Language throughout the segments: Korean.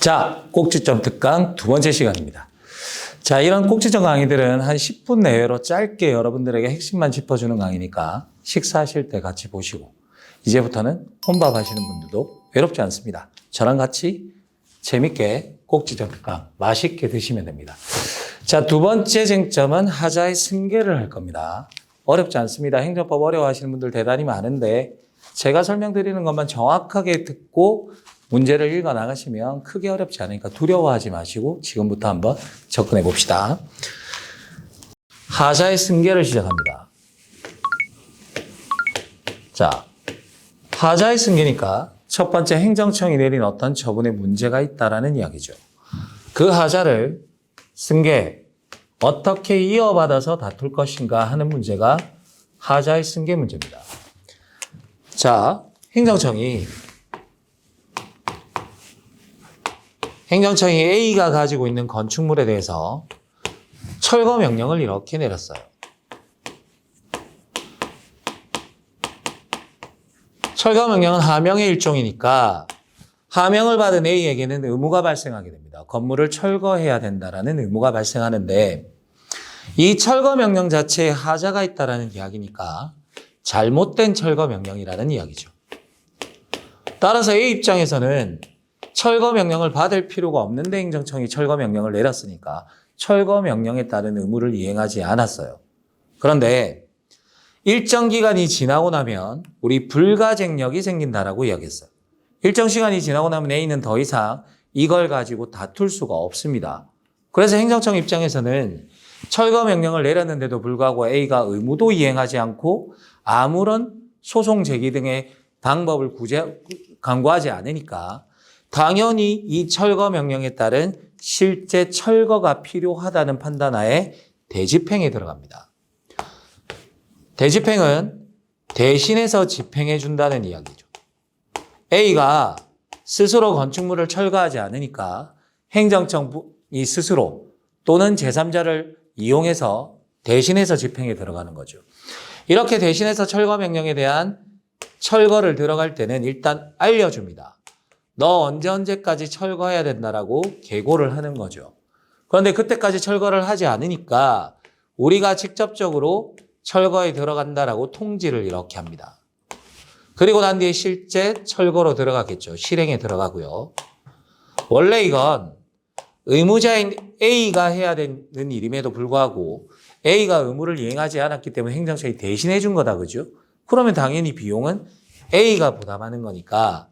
자, 꼭지점 특강 두 번째 시간입니다. 자, 이런 꼭지점 강의들은 한 10분 내외로 짧게 여러분들에게 핵심만 짚어주는 강의니까 식사하실 때 같이 보시고 이제부터는 혼밥 하시는 분들도 외롭지 않습니다. 저랑 같이 재밌게 꼭지점 특강 맛있게 드시면 됩니다. 자, 두 번째 쟁점은 하자의 승계를 할 겁니다. 어렵지 않습니다. 행정법 어려워하시는 분들 대단히 많은데 제가 설명드리는 것만 정확하게 듣고 문제를 읽어 나가시면 크게 어렵지 않으니까 두려워하지 마시고 지금부터 한번 접근해 봅시다. 하자의 승계를 시작합니다. 자, 하자의 승계니까 첫 번째 행정청이 내린 어떤 처분에 문제가 있다라는 이야기죠. 그 하자를 승계 어떻게 이어받아서 다툴 것인가 하는 문제가 하자의 승계 문제입니다. 자, 행정청이 A가 가지고 있는 건축물에 대해서 철거 명령을 이렇게 내렸어요. 철거 명령은 하명의 일종이니까 하명을 받은 A에게는 의무가 발생하게 됩니다. 건물을 철거해야 된다라는 의무가 발생하는데 이 철거 명령 자체에 하자가 있다라는 이야기니까 잘못된 철거 명령이라는 이야기죠. 따라서 A 입장에서는 철거 명령을 받을 필요가 없는데 행정청이 철거 명령을 내렸으니까 철거 명령에 따른 의무를 이행하지 않았어요. 그런데 일정 기간이 지나고 나면 우리 불가쟁력이 생긴다라고 이야기했어요. 일정 시간이 지나고 나면 A는 더 이상 이걸 가지고 다툴 수가 없습니다. 그래서 행정청 입장에서는 철거 명령을 내렸는데도 불구하고 A가 의무도 이행하지 않고 아무런 소송 제기 등의 방법을 강구하지 않으니까 당연히 이 철거 명령에 따른 실제 철거가 필요하다는 판단하에 대집행에 들어갑니다. 대집행은 대신해서 집행해 준다는 이야기죠. A가 스스로 건축물을 철거하지 않으니까 행정청이 스스로 또는 제3자를 이용해서 대신해서 집행에 들어가는 거죠. 이렇게 대신해서 철거 명령에 대한 철거를 들어갈 때는 일단 알려줍니다. 너 언제까지 철거해야 된다라고 계고를 하는 거죠. 그런데 그때까지 철거를 하지 않으니까 우리가 직접적으로 철거에 들어간다라고 통지를 이렇게 합니다. 그리고 난 뒤에 실제 철거로 들어가겠죠. 실행에 들어가고요. 원래 이건 의무자인 A가 해야 되는 일임에도 불구하고 A가 의무를 이행하지 않았기 때문에 행정청이 대신해 준 거다. 그죠? 그러면 당연히 비용은 A가 부담하는 거니까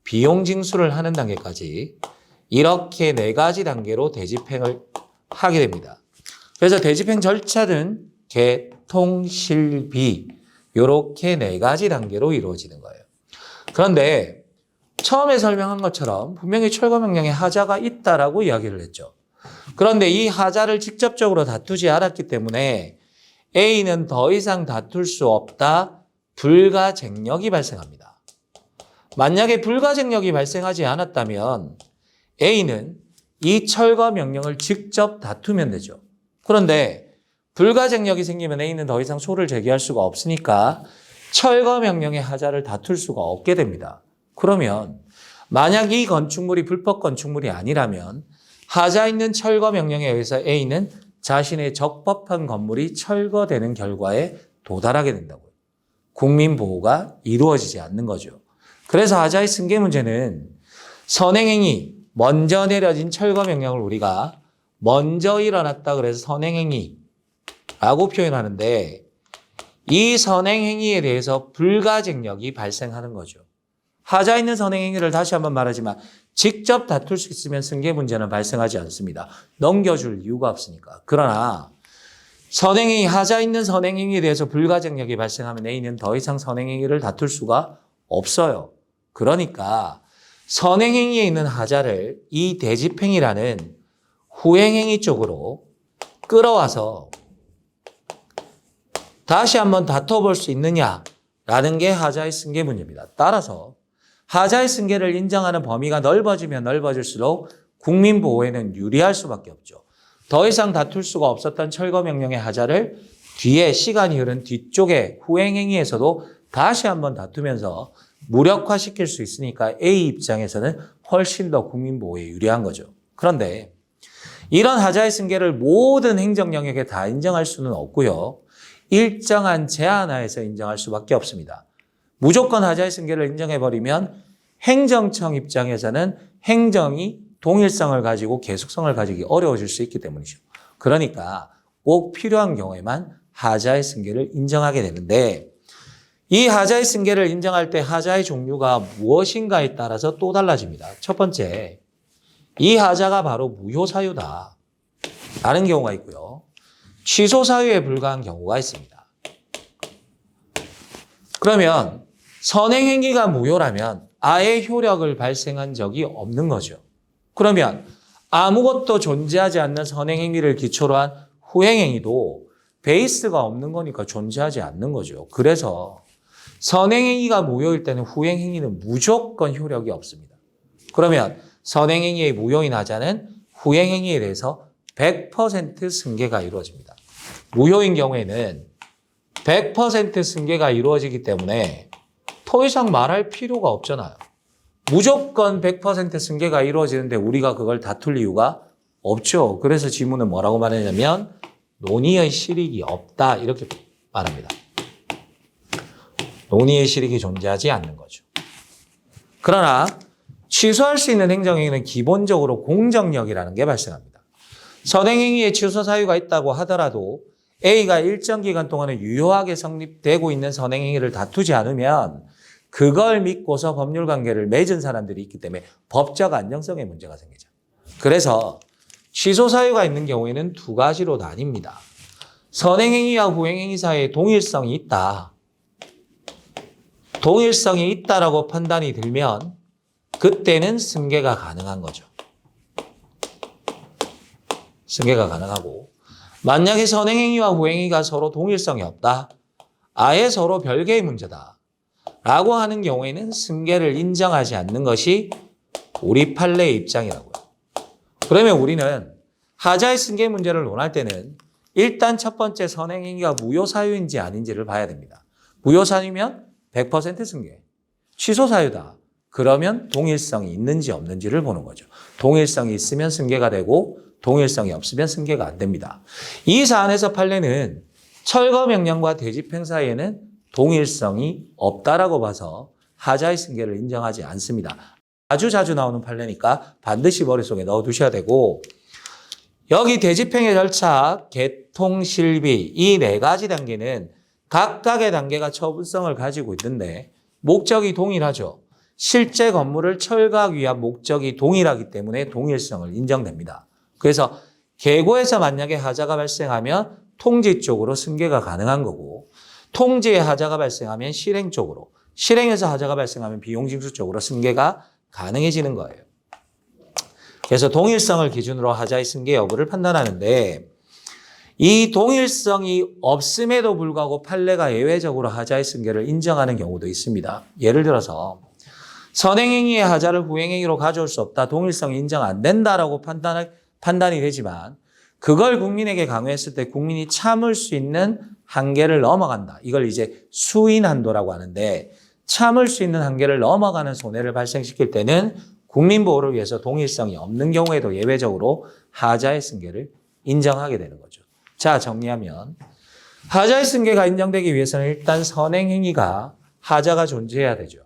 비용 징수를 하는 단계까지 이렇게 4가지 단계로 대집행을 하게 됩니다. 그래서 대집행 절차는 개통, 실비 이렇게 4가지 단계로 이루어지는 거예요. 그런데 처음에 설명한 것처럼 분명히 철거 명령에 하자가 있다라고 이야기를 했죠. 그런데 이 하자를 직접적으로 다투지 않았기 때문에 A는 더 이상 다툴 수 없다. 불가쟁력이 발생합니다. 만약에 불가쟁력이 발생하지 않았다면 A는 이 철거 명령을 직접 다투면 되죠. 그런데 불가쟁력이 생기면 A는 더 이상 소를 제기할 수가 없으니까 철거 명령의 하자를 다툴 수가 없게 됩니다. 그러면 만약 이 건축물이 불법 건축물이 아니라면 하자 있는 철거 명령에 의해서 A는 자신의 적법한 건물이 철거되는 결과에 도달하게 된다고요. 국민보호가 이루어지지 않는 거죠. 그래서 하자의 승계 문제는 선행행위, 먼저 내려진 철거 명령을 우리가 먼저 일어났다 그래서 선행행위라고 표현하는데 이 선행행위에 대해서 불가쟁력이 발생하는 거죠. 하자 있는 선행행위를 다시 한번 말하지만 직접 다툴 수 있으면 승계 문제는 발생하지 않습니다. 넘겨줄 이유가 없으니까. 그러나 선행행위, 하자 있는 선행행위에 대해서 불가쟁력이 발생하면 A는 더 이상 선행행위를 다툴 수가 없어요. 그러니까 선행행위에 있는 하자를 이 대집행이라는 후행행위 쪽으로 끌어와서 다시 한번 다퉈볼 수 있느냐라는 게 하자의 승계 문제입니다. 따라서 하자의 승계를 인정하는 범위가 넓어지면 넓어질수록 국민보호에는 유리할 수밖에 없죠. 더 이상 다툴 수가 없었던 철거 명령의 하자를 뒤에 시간이 흐른 뒤쪽에 후행행위에서도 다시 한번 다투면서 무력화시킬 수 있으니까 A 입장에서는 훨씬 더 국민보호에 유리한 거죠. 그런데 이런 하자의 승계를 모든 행정 영역에 다 인정할 수는 없고요. 일정한 제한 하에서 인정할 수밖에 없습니다. 무조건 하자의 승계를 인정해버리면 행정청 입장에서는 행정이 동일성을 가지고 계속성을 가지기 어려워질 수 있기 때문이죠. 그러니까 꼭 필요한 경우에만 하자의 승계를 인정하게 되는데 이 하자의 승계를 인정할 때 하자의 종류가 무엇인가에 따라서 또 달라집니다. 첫 번째, 이 하자가 바로 무효사유다 라는 경우가 있고요. 취소사유에 불과한 경우가 있습니다. 그러면 선행행위가 무효라면 아예 효력을 발생한 적이 없는 거죠. 그러면 아무것도 존재하지 않는 선행행위를 기초로 한 후행행위도 베이스가 없는 거니까 존재하지 않는 거죠. 그래서 선행행위가 무효일 때는 후행행위는 무조건 효력이 없습니다. 그러면 선행행위의 무효인 하자는 후행행위에 대해서 100% 승계가 이루어집니다. 무효인 경우에는 100% 승계가 이루어지기 때문에 더 이상 말할 필요가 없잖아요. 무조건 100% 승계가 이루어지는데 우리가 그걸 다툴 이유가 없죠. 그래서 지문은 뭐라고 말하냐면 논의의 실익이 없다 이렇게 말합니다. 논의의 실익이 존재하지 않는 거죠. 그러나 취소할 수 있는 행정행위는 기본적으로 공정력이라는 게 발생합니다. 선행행위에 취소 사유가 있다고 하더라도 A가 일정 기간 동안은 유효하게 성립되고 있는 선행행위를 다투지 않으면 그걸 믿고서 법률관계를 맺은 사람들이 있기 때문에 법적 안정성에 문제가 생기죠. 그래서 취소 사유가 있는 경우에는 두 가지로 나뉩니다. 선행행위와 후행행위 사이에 동일성이 있다. 동일성이 있다라고 판단이 들면 그때는 승계가 가능한 거죠. 승계가 가능하고 만약에 선행행위와 후행행위가 서로 동일성이 없다. 아예 서로 별개의 문제다. 라고 하는 경우에는 승계를 인정하지 않는 것이 우리 판례의 입장이라고요. 그러면 우리는 하자의 승계 문제를 논할 때는 일단 첫 번째 선행행위가 무효사유인지 아닌지를 봐야 됩니다. 무효사유면 100% 승계. 취소사유다. 그러면 동일성이 있는지 없는지를 보는 거죠. 동일성이 있으면 승계가 되고 동일성이 없으면 승계가 안 됩니다. 이 사안에서 판례는 철거명령과 대집행 사이에는 동일성이 없다라고 봐서 하자의 승계를 인정하지 않습니다. 아주 자주 나오는 판례니까 반드시 머릿속에 넣어두셔야 되고 여기 대집행의 절차, 개통, 실비 이 네 가지 단계는 각각의 단계가 처분성을 가지고 있는데 목적이 동일하죠. 실제 건물을 철거하기 위한 목적이 동일하기 때문에 동일성을 인정됩니다. 그래서 계고에서 만약에 하자가 발생하면 통지 쪽으로 승계가 가능한 거고 통지에 하자가 발생하면 실행 쪽으로 실행에서 하자가 발생하면 비용징수 쪽으로 승계가 가능해지는 거예요. 그래서 동일성을 기준으로 하자의 승계 여부를 판단하는데 이 동일성이 없음에도 불구하고 판례가 예외적으로 하자의 승계를 인정하는 경우도 있습니다. 예를 들어서 선행행위의 하자를 후행행위로 가져올 수 없다. 동일성이 인정 안 된다라고 판단이 되지만 그걸 국민에게 강요했을 때 국민이 참을 수 있는 한계를 넘어간다. 이걸 이제 수인 한도라고 하는데 참을 수 있는 한계를 넘어가는 손해를 발생시킬 때는 국민보호를 위해서 동일성이 없는 경우에도 예외적으로 하자의 승계를 인정하게 되는 거죠. 자, 정리하면 하자의 승계가 인정되기 위해서는 일단 선행행위가 하자가 존재해야 되죠.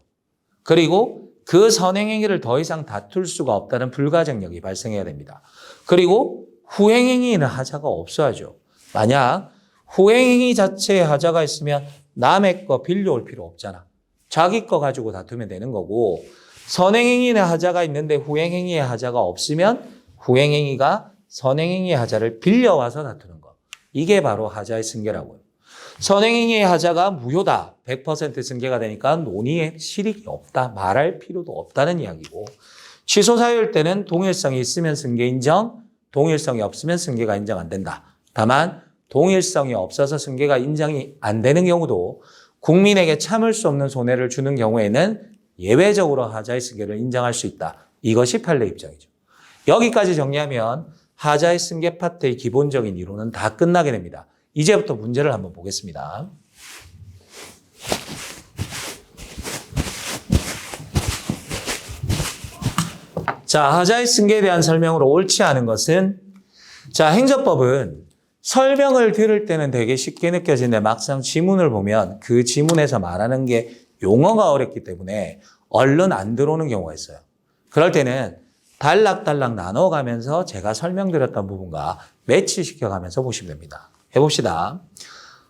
그리고 그 선행행위를 더 이상 다툴 수가 없다는 불가정력이 발생해야 됩니다. 그리고 후행행위에는 하자가 없어야죠. 만약 후행행위 자체에 하자가 있으면 남의 거 빌려올 필요 없잖아. 자기 거 가지고 다투면 되는 거고 선행행위에 하자가 있는데 후행행위에 하자가 없으면 후행행위가 선행행위의 하자를 빌려와서 다투는 거. 이게 바로 하자의 승계라고요. 선행행위의 하자가 무효다. 100% 승계가 되니까 논의에 실익이 없다. 말할 필요도 없다는 이야기고 취소사유일 때는 동일성이 있으면 승계 인정, 동일성이 없으면 승계가 인정 안 된다. 다만 동일성이 없어서 승계가 인정이 안 되는 경우도 국민에게 참을 수 없는 손해를 주는 경우에는 예외적으로 하자의 승계를 인정할 수 있다. 이것이 판례 입장이죠. 여기까지 정리하면 하자의 승계 파트의 기본적인 이론은 다 끝나게 됩니다. 이제부터 문제를 한번 보겠습니다. 자, 하자의 승계에 대한 설명으로 옳지 않은 것은 자, 행정법은 설명을 들을 때는 되게 쉽게 느껴지는데 막상 지문을 보면 그 지문에서 말하는 게 용어가 어렵기 때문에 얼른 안 들어오는 경우가 있어요. 그럴 때는 단락단락 나눠가면서 제가 설명드렸던 부분과 매치시켜가면서 보시면 됩니다. 해봅시다.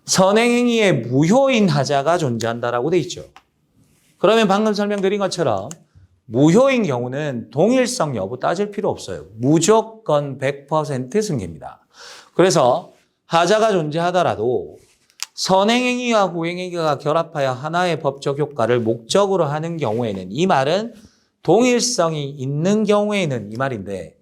선행행위에 무효인 하자가 존재한다라고 돼 있죠. 그러면 방금 설명드린 것처럼 무효인 경우는 동일성 여부 따질 필요 없어요. 무조건 100% 승계입니다. 그래서 하자가 존재하더라도 선행행위와 후행행위가 결합하여 하나의 법적 효과를 목적으로 하는 경우에는 이 말은 동일성이 있는 경우에는 이 말인데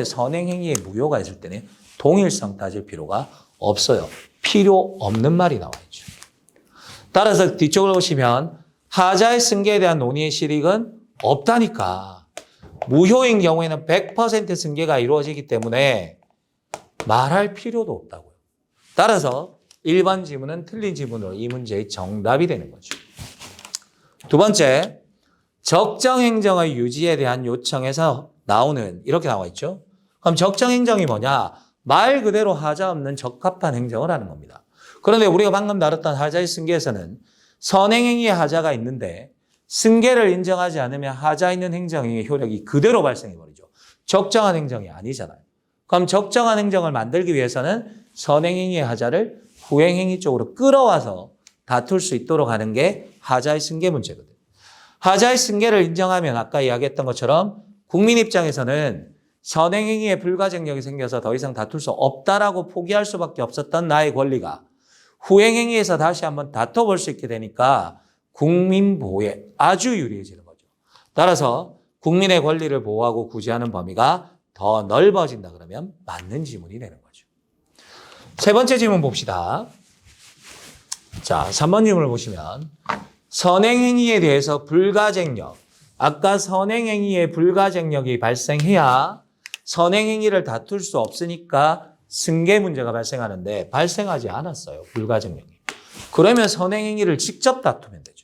선행행위에 무효가 있을 때는 동일성 따질 필요가 없어요. 필요 없는 말이 나와 있죠. 따라서 뒤쪽을 보시면 하자의 승계에 대한 논의의 실익은 없다니까. 무효인 경우에는 100% 승계가 이루어지기 때문에 말할 필요도 없다고요. 따라서 1번 지문은 틀린 지문으로 이 문제의 정답이 되는 거죠. 두 번째, 적정행정의 유지에 대한 요청에서 나오는 이렇게 나와 있죠. 그럼 적정행정이 뭐냐? 말 그대로 하자 없는 적합한 행정을 하는 겁니다. 그런데 우리가 방금 다뤘던 하자의 승계에서는 선행행위의 하자가 있는데 승계를 인정하지 않으면 하자 있는 행정의 효력이 그대로 발생해버리죠. 적정한 행정이 아니잖아요. 그럼 적정한 행정을 만들기 위해서는 선행행위의 하자를 후행행위 쪽으로 끌어와서 다툴 수 있도록 하는 게 하자의 승계 문제거든요. 하자의 승계를 인정하면 아까 이야기했던 것처럼 국민 입장에서는 선행행위에 불가증력이 생겨서 더 이상 다툴 수 없다라고 포기할 수밖에 없었던 나의 권리가 후행행위에서 다시 한번 다퉈볼 수 있게 되니까 국민 보호에 아주 유리해지는 거죠. 따라서 국민의 권리를 보호하고 구제하는 범위가 더 넓어진다 그러면 맞는 지문이 되는 거죠. 세 번째 지문 봅시다. 자, 3번 지문을 보시면 선행행위에 대해서 불가증력. 아까 선행행위에 불가증력이 발생해야 선행행위를 다툴 수 없으니까 승계 문제가 발생하는데 발생하지 않았어요. 불가증력이. 그러면 선행행위를 직접 다투면 되죠.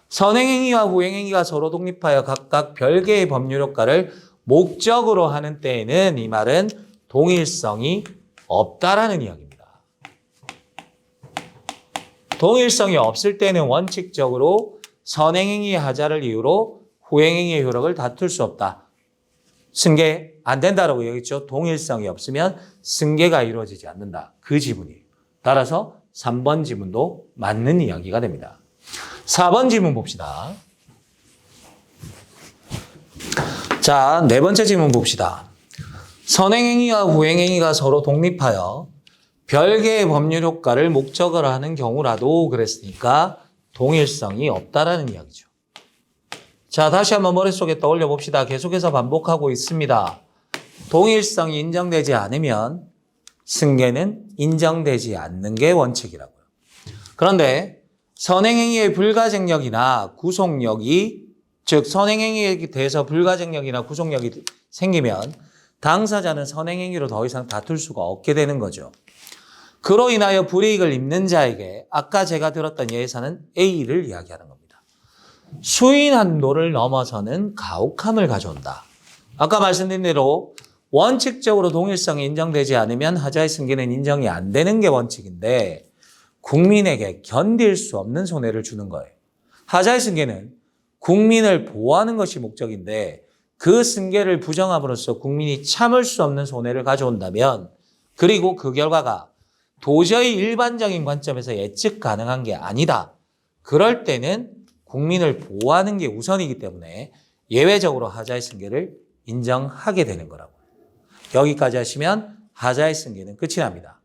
선행행위와 후행행위가 서로 독립하여 각각 별개의 법률 효과를 목적으로 하는 때에는 이 말은 동일성이 없다라는 이야기입니다. 동일성이 없을 때는 원칙적으로 선행행위의 하자를 이유로 후행행위의 효력을 다툴 수 없다. 승계 안 된다라고 얘기했죠. 동일성이 없으면 승계가 이루어지지 않는다. 그 지문이에요. 따라서 3번 지문도 맞는 이야기가 됩니다. 4번 지문 봅시다. 자, 네 번째 지문 봅시다. 선행행위와 후행행위가 서로 독립하여 별개의 법률 효과를 목적으로 하는 경우라도 그랬으니까 동일성이 없다라는 이야기죠. 자, 다시 한번 머릿속에 떠올려 봅시다. 계속해서 반복하고 있습니다. 동일성이 인정되지 않으면 승계는 인정되지 않는 게 원칙이라고요. 그런데 선행행위의 불가증력이나 구속력이 즉 선행행위에 대해서 불가증력이나 구속력이 생기면 당사자는 선행행위로 더 이상 다툴 수가 없게 되는 거죠. 그로 인하여 불이익을 입는 자에게 아까 제가 들었던 예에서는 A를 이야기하는 겁니다. 수인 한도를 넘어서는 가혹함을 가져온다. 아까 말씀드린 대로 원칙적으로 동일성이 인정되지 않으면 하자의 승계는 인정이 안 되는 게 원칙인데 국민에게 견딜 수 없는 손해를 주는 거예요. 하자의 승계는 국민을 보호하는 것이 목적인데 그 승계를 부정함으로써 국민이 참을 수 없는 손해를 가져온다면 그리고 그 결과가 도저히 일반적인 관점에서 예측 가능한 게 아니다. 그럴 때는 국민을 보호하는 게 우선이기 때문에 예외적으로 하자의 승계를 인정하게 되는 거라고요. 여기까지 하시면 하자의 승계는 끝이 납니다.